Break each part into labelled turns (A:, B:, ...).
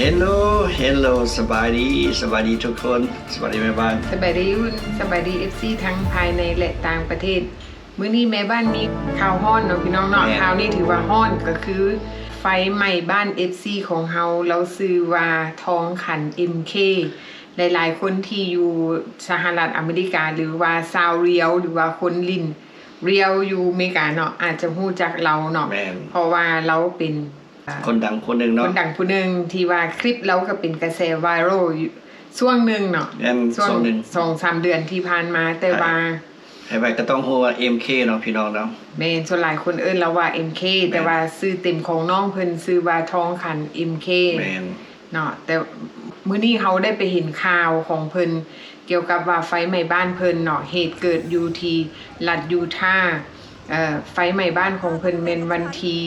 A: Hello สบายดีทุกคนสบายดีแม่บ้าน
B: สบายดียุ่นสบายดี FC ทั้งภายในและต่างประเทศมื้อนี้แม่บ้านมีข่าวฮ้อนเนาะพี่น้องเนาะข่าวนี้ถือว่าฮ้อนก็คือไฟไหม้บ้าน FC ของเฮาเราซื้อว่าทองขัน MK หลายๆคนที่อยู่สหรัฐอเมริกาหรือว่าชาวเรียวหรือว่าคนลินเรียวอยู่อเมริกาเนาะอาจจะฮู้จักเราเนาะเพราะว่าเราเป็น
A: คนดังคนหนึ่งเนาะ
B: คนดังผู้หนึ่งที่ว่าคลิปเราก็เป็นกระแสไวรัลช่วงหนึ่งเนาะ
A: ช่วงหนึ่ง
B: 2-3 เดือนที่ผ่านมาแต่ว่า
A: ให้ไปก็ต้องฮู้ว่า MK เนาะพี่น้องเนาะ
B: แม่นส่วนหลายคนเอิ้นเราว่า MK แต่ว่าชื่อเต็มของน้องเพิ่นชื่อว่าทองขัน MK
A: แม่น
B: เนาะแต่มื้อนี้เขาได้ไปเห็นข่าวของเพิ่นเกี่ยวกับว่าไฟไหม้บ้านเพิ่นเนาะเหตุเกิดอยู่ที่รัฐยูทาห์ไฟไหม้บ้านของเพิ่นเป็นวันที่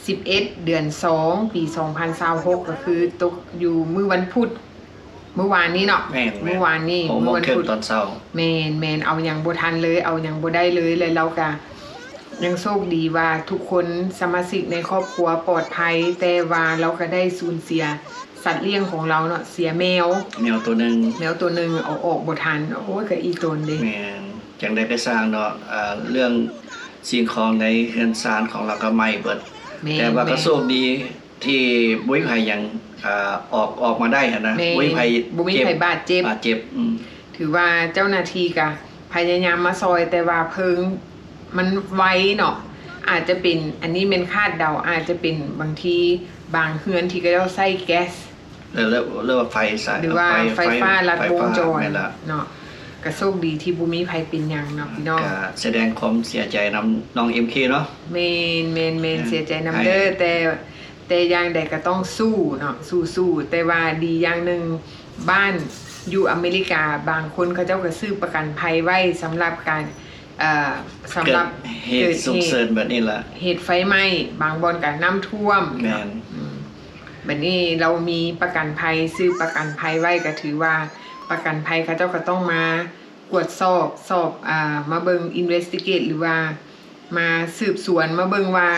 B: 11 เดือน 2 ปี 2026ก็คือตกอยู่มื้อวันพุธเมื่อวานนี้เนาะเมื่อวานนี้
A: มื้อวันพุธตอนเช้า
B: แม่นเอายังบ่ทันเลยเอายังบ่ได้เลยแล้วเราก็ยังโชคดีว่าทุกคนสมาชิกในครอบครัวปลอดภัยแต่ว่าเราก็ได้สูญเสียสัตว์เลี้ยงของเราเนาะเสียแมว
A: ตัวนึง
B: เอาออกบ่ทันโอ้ยก็อีตนเด้
A: แม่นจังได้ไปสร้างเนาะเรื่องสิ่งของในเรือนศาลของเราก็ไหม้เบิดแต่ว่าก็โชคดีที่บ่มีภัยยังออกมาได้นะ
B: บ่มีภัยบาดเจ็บถือว่าเจ้าหน้าที่ก็พยายามมาซอยแต่ว่าเพลิงมันไวเนาะอาจจะเป็นอันนี้เป็นคาดเดาอาจจะเป็นบางทีบางเฮือนที่ก็ต้องใช้แก๊ส
A: เรียกว่าไฟสาย
B: หรือว่าไฟฟ้าลัดวงจรเนาะก็โชคดีที่บ่มีภัยเป็นหยังเนาะพี่น้อง
A: แสดงความเสียใจนำน้อง MK เนาะ
B: แม่นเสียใจนำเด้อแต่อย่างใดก็ต้องสู้เนาะสู้แต่ว่าดีอย่างนึงบ้านอยู่อเมริกาบางคนเขาเจ้าก็ซื้อประกันภัยไว้สำหรับการสำหรับ
A: เหตุฉุกเฉินแบบนี้ล่ะ
B: เหตุไฟไหม้บางบ่อนก็น้ำท่วม
A: แม่น
B: บัดนี้เรามีประกันภัยซื้อประกันภัยไว้ก็ถือว่าประกันภัยเขาเจ้าก็ต้องมากวดสอบมาเบิ่ง investigate หรือว่ามาสืบสวนมาเบิ่งว่า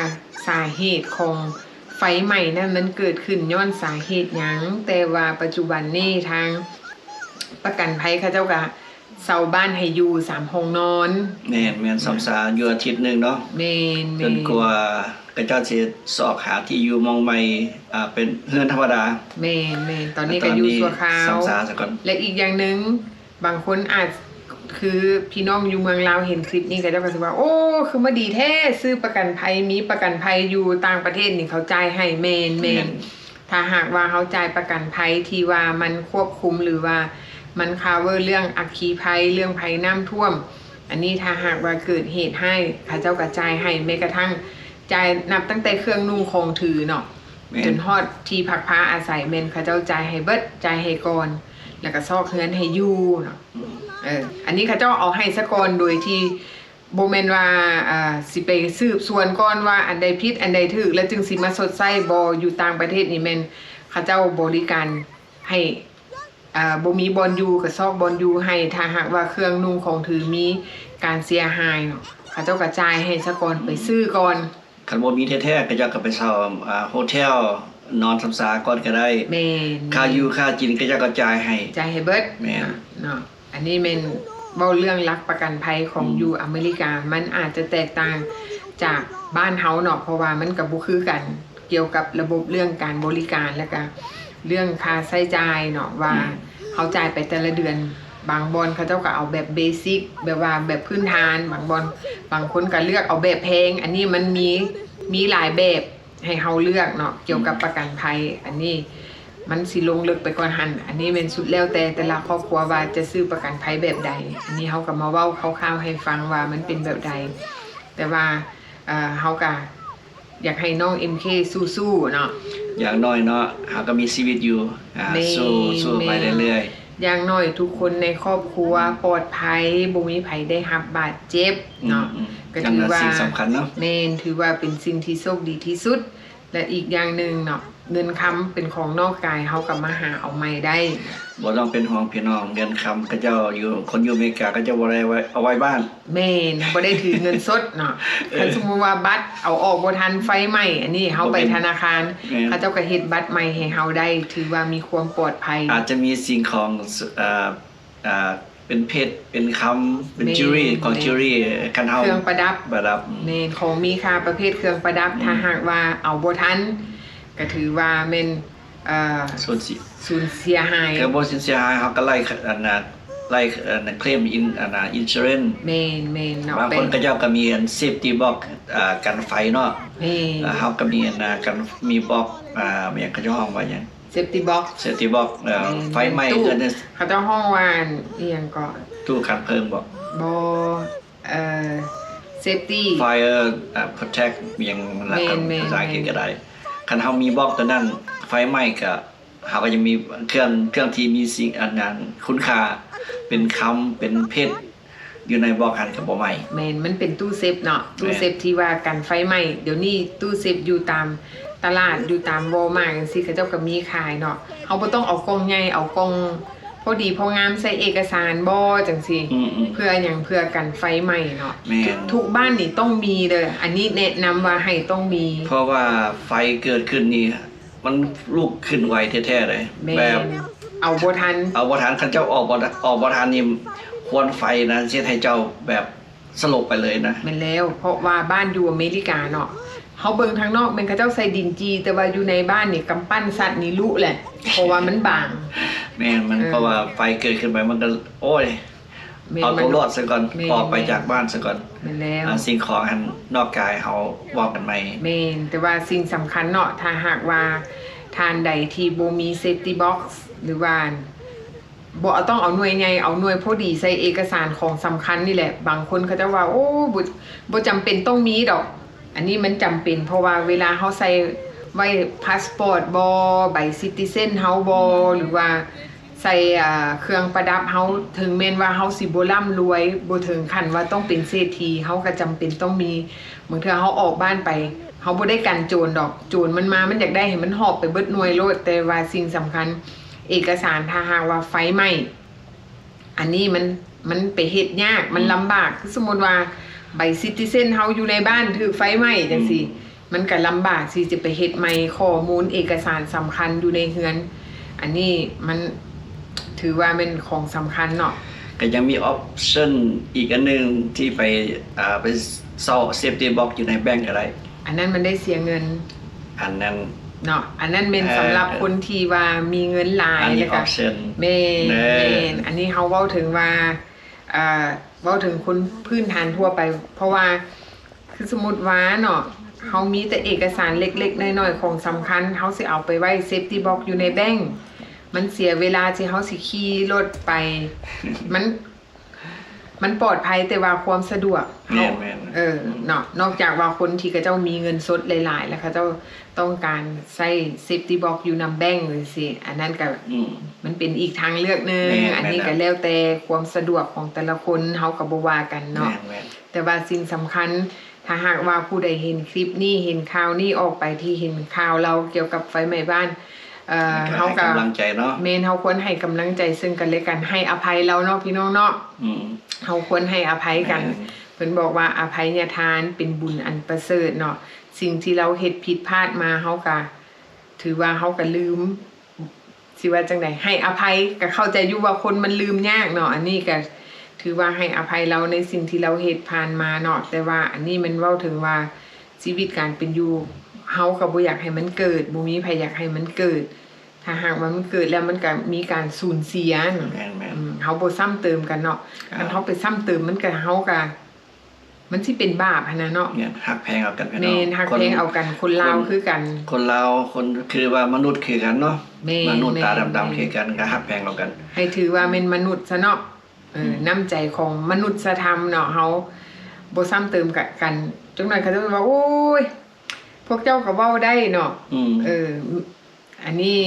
B: สาเหตุของไฟไหม้นั้นมันเกิดขึ้นย้อนสาเหตุหยังแต่ว่าปัจจุบันนี้ทางประกันภัยเขาเจ้าก็เซาบ้านให้อยู่3ห้องนอน
A: แม่นสำสาอยู่อาทิตย์นึงเนาะ
B: แม่น
A: จนกว่าก็เจ้าสิสอบหาที่อยู่มองใหม่เป็นเรือนธรรมดา
B: แม่นตอนนี้ก็อยู่ชั่วคราว
A: สำสาซะก่อน
B: และอีกอย่างนึงบางคนอาจคือพี่น้องอยู่เมืองลาวเห็นคลิปนี้ก็จะรู้สึกว่าโอ้คือมาดีแท้ซื้อประกันภัยมีประกันภัยอยู่ต่างประเทศนี่เขาจ่ายให้แม่นถ้าหากว่าเขาจ่ายประกันภัยที่ว่ามันควบคุมหรือว่ามัน cover เรื่องอัคคีภัยเรื่องภัยน้ำท่วมอันนี้ถ้าหากว่าเกิดเหตุให้เขาเจ้าก็จ่ายให้แม้กระทั่งจ่ายนับตั้งแต่เครื่องนุ่งของถือเนาะจนฮอดที่พักผ้าอาศัยแม่นเขาเจ้าจ่ายให้เบิดจ่ายให้ก่อนแล้วก็ซอกเฮือนให้อยู่เนาะอันนี้เขาเจ้าเอาให้ซะก่อนโดยที่บ่แม่นว่าสิไปสืบสวนก่อนว่าอันใดผิดอันใดถูกแล้วจึงสิมาสดใสบ่อยู่ต่างประเทศนี่แม่นเขาเจ้าบริการให้บ่มีบอนอยู่ก็ซอกบอนอยู่ให้ถ้าหากว่าเครื่องนุ่งของถือมีการเสียหายเนาะเขาเจ้าก็จ่ายให้ซะก่อนไปซื้อก่อน
A: คันบ่มีแท้ๆก็จะก็ไปเช่าโฮเทลนอนสำสาก่อนก็ได้
B: แม่น
A: ค่าอยู่ค่ากินก็จะกระจายให้
B: เบิด
A: แม่น
B: เนาะอันนี้แม่นเว้าเรื่องหลักประกันภัยของอยู่อเมริกามันอาจจะแตกต่างจากบ้านเฮาเนาะเพราะว่ามันก็บ่คือกันเกี่ยวกับระบบเรื่องการบริการแล้วก็เรื่องค่าใช้จ่ายเนาะว่าเขาจ่ายไปแต่ละเดือนบางบอนเขาเจ้าก็เอาแบบเบสิกแบบว่าแบบพื้นฐานบางบอนบางคนก็เลือกเอาแบบแพงอันนี้มันมีหลายแบบให้เฮาเลือกเนาะเกี่ยวกับประกันภัยอันนี้มันสิลงลึกไปก่อนหันอันนี้เป็นสุดแล้วแต่ละครอบครัวว่าจะซื้อประกันภัยแบบใดอันนี้เฮาก็มาเว้าคร่าวๆให้ฟังว่ามันเป็นแบบใดแต่ว่าเฮาก็อยากให้น้อง MK สู้ๆเนาะ
A: อย่างน้อยเนาะเฮาก็มีชีวิตอยู่สู้ไปเรื่อย
B: ๆอย่างน้อยทุกคนในครอบครัวปลอดภัยบ่มีไผได้รับบาดเจ็บเนาะ
A: ก็ถือว่าสิ่งสำคัญเนาะ
B: แม่นถือว่าเป็นสิ่งที่โชคดีที่สุดและอีกอย่างนึงเนาะ เงินคำเป็นของนอกกายเฮาก็มาหาเอาใหม่ได้
A: บ่ต้องเป็นห่วงพี่น้องเงินคำก็เจ้าอยู่คนอยู่อเมริกาก็จะบ่ได้ไว้เอาไว้บ้าน
B: แม่นบ่ได้ถือเงินสดเนาะคันสมมุติว่าบัตรเอาออกบ่ทันไฟไหม้อันนี้เฮาไปธนาคารเขาเจ้าก็เฮ็ดบัตรใหม่ให้เฮาได้ถือว่ามีความปลอดภัย
A: อาจจะมีสิ่งของเป็นเพชรเป็นคำเป็นจิวเวลรี่ของจิวเวลรี่คันเฮา
B: เครื่องประดับ
A: ประดับ
B: แม่นของมีค่าประเภทเครื่องประดับถ้าหากว่าเอาบ่ทันก็ถือว่าแม่น
A: ส่วนสิ
B: สูญเสียหาย
A: ก็บ่เสียหายเฮาก็ไล่อันน่ะไล่เคลมอินชัวเรนซ์
B: แม่นเนาะ
A: บางคนก็เจ้าก็มีอันเซฟตี้บ็อกกันไฟเนาะ
B: แม่น
A: เฮาก็มีอันกันมีบ็อกแม่นเขาจะห้องว่าหยัง
B: safety box
A: เซฟตี้บ็อกไฟไหม้เกิดใน
B: เขาเจ้าห้องว่าอีหยังก็
A: ตู้กันเพลิงบ่
B: บ่safety
A: fire protect อย่างหลัก
B: แม่น
A: ภาษาอังกฤษก็ได้คันเฮามีบล็อกตัวนั้นไฟไหม้ก็เฮาก็จะมีเครื่องที่มีสิ่งอันนั้นคุณค่าเป็นคำเป็นเพชรอยู่ในบล็อกหันก็บ่ไหม้
B: แม่นมันเป็นตู้เซฟเนาะตู้เซฟที่ว่ากันไฟไหม้เดี๋ยวนี้ตู้เซฟอยู่ตามตลาดอยู่ตามวอลมาร์ทจังซี่เขาเจ้าก็มีขายเนาะเฮาบ่ต้องเอากล่องใหญ่เอากล่องพอดีพองามใส่เอกสารบ่จังซี่เพื่อหยังเพื่อกันไฟไหม้เนาะ
A: แม่น
B: ทุกบ้านนี่ต้องมีเด้ออันนี้แนะนำว่าให้ต้องมี
A: เพราะว่าไฟเกิดขึ้นนี่มันลุกขึ้นไวแท้ๆเลย
B: แม่
A: แบบ
B: เอาบ่ทัน
A: เอาบ่ทันคันเจ้าออกบ่ทันนี่ควนไฟนะเฮ็ดให้เจ้าแบบสลบไปเลยนะ
B: แม่นแล้วเพราะว่าบ้านอยู่อเมริกาเนาะเฮาเบิ่งทางนอกแม่นเขาเจ้าใส่ดินจีแต่ว่าอยู่ในบ้านนี่กำปั้นสัตว์นี่ลุแหละเพราะว่ามันบาง
A: แม่นมันเพราะว่าไฟเกิดขึ้นไปมันก็โอ้ย
B: แม่น
A: เอาตัวรอดซะก่อน
B: แม่น
A: ออกไปจากบ้านซะก่อน
B: แม่นแล้ว
A: สิ่งของอันนอกกายเฮาว่ากันใหม่
B: แม่นแต่ว่าสิ่งสำคัญเนาะถ้าหากว่าทานใดที่บ่มี safety box หรือว่าบ่ต้องเอาหน่วยใหญ่เอาหน่วยพอดีใส่เอกสารของสำคัญนี่แหละบางคนเขาจะว่าโอ้บ่จำเป็นต้องมีดอก อันนี้มันจำเป็นเพราะว่าเวลาเฮาใส่ไว้พาสปอร์ตบ่ใบซิติเซนเฮาบ่หรือว่าใส่เครื่องประดับเฮาถึงแม้นว่าเฮาสิบ่ร่ำรวยบ่ถึงขั้นว่าต้องเป็นเศรษฐีเฮาก็จำเป็นต้องมีบางเทื่อเฮาออกบ้านไปเฮาบ่ได้กันโจรดอกโจรมันมามันอยากได้ให้มันหอบไปเบิดหน่วยโลดแต่ว่าสิ่งสำคัญเอกสารถ้าหากว่าไฟไหม้อันนี้มันไปเฮ็ดยากมันลำบากคือสมมุติว่าใบซิติเซนเฮาอยู่ในบ้านถูกไฟไหม้จังซี่มันก็ลำบากสิจะไปเฮ็ดใหม่ข้อมูลเอกสารสำคัญอยู่ในเฮือนอันนี้มันถือว่าเป็นของสำคัญเนาะ
A: ก็ยังมีออปชั่นอีกอันหนึงที่ไปเซาเซฟตี้บ็อกอยู่ในแบงก์ก็ได้
B: อันนั้นมันได้เสียเงิน
A: อันนั้น
B: เนาะอันนั้นเป็นสำหรับคนที่ว่ามีเงินหลาย
A: อันนี้
B: แล้วก็
A: option
B: แม่นอันนี้เขาเว้าถึงว่าเว้าถึงคนพื้นฐานทั่วไป เพราะว่าคือสมมุติว่าเนาะเฮามีแต่เอกสารเล็กๆน้อยๆของสำคัญเฮาสิเอาไปไว้เซฟตี้บ็อกอยู่ในแบงก์มันเสียเวลาที่เฮาสิขี่รถไป มันปลอดภัยแต่ว่าความสะดวก
A: แม่นๆ
B: เนาะนอกจากว่าคนที่เขาเจ้ามีเงินสดหลายๆแล้วเขาเจ้าต้องการใช้เซฟตี้บ็อกอยู่นำแบงก์เลยสิอันนั้นก็มันเป็นอีกทางเลือกหนึง
A: แม่นๆ
B: อันนี้ก็แล้วแต่ความสะดวกของแต่ละคนเฮาก็บ่ว่ากันเนาะ
A: แม่น
B: แต่ว่าสิ่งสำคัญถ้าหากว่าผู้ใดเห็นคลิปนี้เห็นข่าวนี้ออกไปที่เห็นข่าวเราเกี่ยวกับไฟไหม้บ้าน
A: ๆ
B: เฮา
A: ให้
B: ก็
A: กำลังใจเนาะ
B: เมนเฮาควรให้กำลังใจซึ่งกันและกันให้อภัยเราเนาะพี่น้องเนาะ
A: อืม
B: เฮาควรให้อภัยกัน
A: อืม
B: เพิ่นบอกว่าอภัยทานเป็นบุญอันประเสริฐเนาะสิ่งที่เราเฮ็ดผิดพลาดมาเฮาก็ถือว่าเฮาก็ลืมสิว่าจังได๋ให้อภัยก็เข้าใจอยู่ว่าคนมันลืมยากเนาะอันนี้ก็ถือว่าให้อภัยเราในสิ่งที่เราเฮ็ดผ่านมาเนาะแต่ว่าอันนี้มันเว้าถึงว่าชีวิตการเป็นอยู่เฮาก็บ่อยากให้มันเกิดบ่มีใครอยากให้มันเกิด ถ้าหากว่ามันเกิดแล้วมันก็มีการสูญเสียเนาะ
A: แม่น
B: เฮาบ่ซ้ำเติมกันเนาะ
A: ครับ
B: คันเฮาไปซ้ำเติมมันก็เฮาก็มันสิเป็นบาปหันน่ะเนาะ
A: เนี่ยหักแพงเอากันพี่น้อง
B: แม่นฮักเพลงเอากันคนลาวคือกัน
A: คนลาวคนคือว่ามนุษย์คือกันเนาะ
B: แม่น
A: มนุษย์ตา
B: แม่น
A: ดำๆคือกันก็หักแพงเอากัน
B: ให้ถือว่าเป็นมนุษย์ซะเนาะน้ำใจของมนุษยธรรมเนาะเฮาบ่ซ้ำเติมกันจังหน่อยเขาจะว่าโอ้ยพวกเจ้าก็เว้าได้เนาะ อันนี้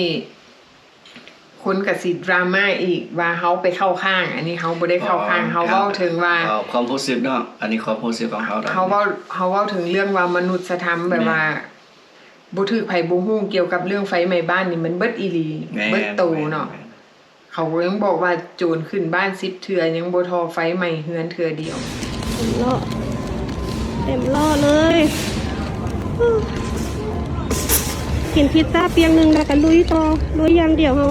B: คนก็สิดราม่าอีกว่าเฮาไปเข้าข้าง อันนี้เฮาบ่ได้เข้าข้างเฮาเว้าถึงว่า
A: ความรู้สึกเนาะอันนี้ความรู้สึกของเขา
B: เฮาเว้าถึงเรื่องว่ามนุษยธรรมแบบว่า บ่ถือไผบ่ฮู้เกี่ยวกับเรื่องไฟไหม้บ้านนี่มันเบิดอีหลี
A: แม่น
B: เบิดโตเนาะ
A: แม่น
B: เขายังบอกว่าโจรขึ้นบ้าน10เทื่อยังบ่ทอไฟไหม้เฮือนเทื่อเดียว
C: เต็มล่อเลยกินพิซซ่าเปียงหนึ่งแล้วก็ลุยต่อลุยอย่างเดียวเขา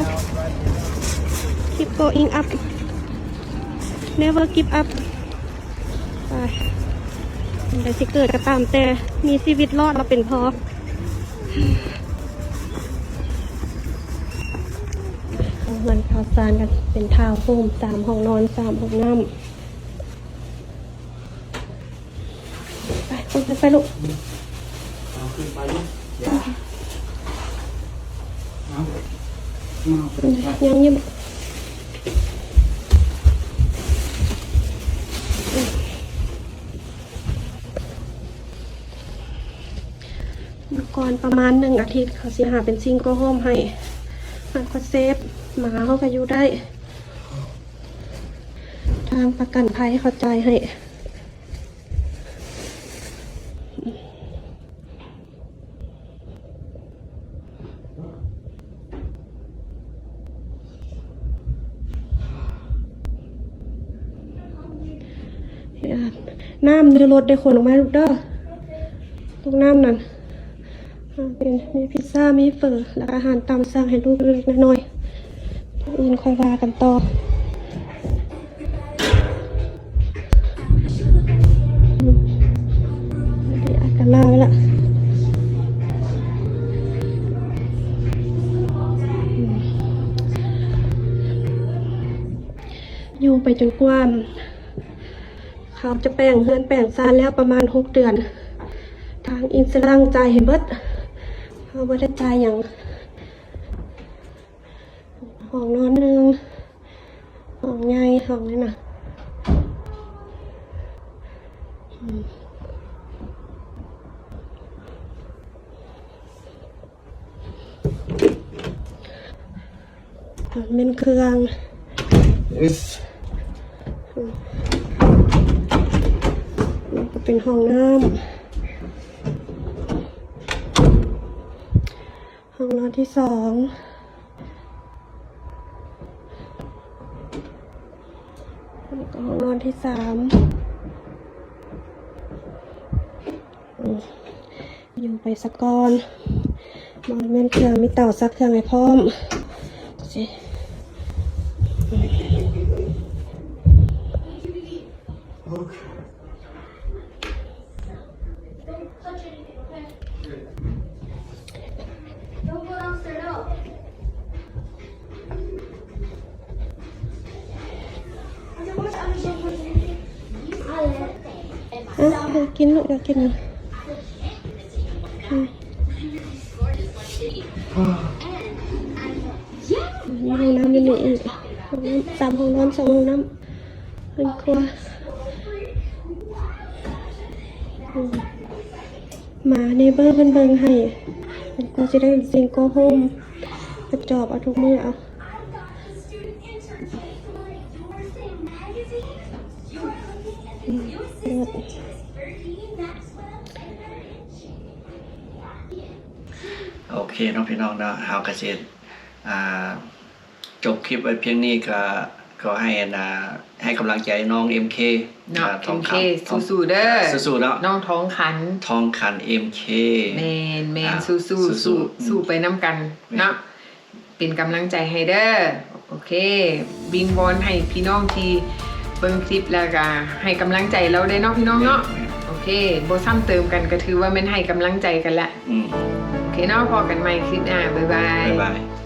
C: keep going up never give up ไปอะไรสิเกิดก็ตามแต่มีชีวิตรอดเราเป็นพอเอาเงินข่าวสารกันเป็นทาวน์โฮม3 ห้องนอน 3 ห้องน้ำไปคนไปลูก
D: เอาขึ้นไปลูกเอาขึ้นไป
C: ยังยิ้มก่อนประมาณ1 อาทิตย์เขาสิหาเป็นซิงโก้โฮมให้มันก็เซฟหมาเขาก็อยู่ได้ ทางประกันภัยเขาจ่ายให้น้ำในรถได้ขนออกมาลูกเด้อตรงน้ำนั่นเป็นมีพิซซ่ามีเฟอร์แล้วอาหารตามสั่งให้ลูกเล็กๆน้อยๆอื่นค่อยว่ากันต่อได้อาการลาไว้ละอยู่ไปจนกว่าเขาจะแปลงเฮือนแปลงซานแล้วประมาณ6 เดือน ทางอินสลังจ่ายให้เบิดเขาบ่ได้จ่ายอย่างห้องนอนหนึ่งห้องใหญ่ห้องนี้นะเป็นเครื่องแล้วก็เป็นห้องน้ำห้องนอนที่ 2แล้วก็ห้องนอนที่ 3อยู่ไปสักก่อนมอนเมนเครื่องมีเต่าซักเครื่องให้พร้อมสิ เดี๋ยวกินลูกเดี๋ยวกินนะมีห้องน้ำอยู่นี่อีกห้องน้ำ3 ห้องนอน 2 ห้องน้ำเป็นครัวหมาเนเบอร์เพิ่นเบิ่งให้มันก็จะได้ซิงโก้โฮมกระจอบเอาทุกมือเอา
A: โอเคน้องพี่น้องเนาะเฮาก็สิจบคลิปไว้เพียงนี้ก็ให้กำลังใจน้อง MK
B: เนาะ
A: ทอง
B: MK
A: คำ
B: สู้ๆเด้อ
A: สู้ๆเนาะ
B: น้องท้องขัน
A: ทองคัน MK
B: แมน
A: อ่า
B: สู้
A: สู้
B: สู้
A: ๆ
B: สู้ไปน้ำกันเนาะเป็นกำลังใจให้เด้อโอเคบิงบอลให้พี่น้องที่เบิ่งคลิปแล้วก็ให้กำลังใจเราได้เนาะพี่น้องเนาะโอเคบ่ซ้ำเติมกันก็ถือว่าแม่นให้กำลังใจกันละ
A: อืม
B: โอเคเนาะพอกันใหม่คลิปหน้าบ๊ายบาย
A: บ๊ายบาย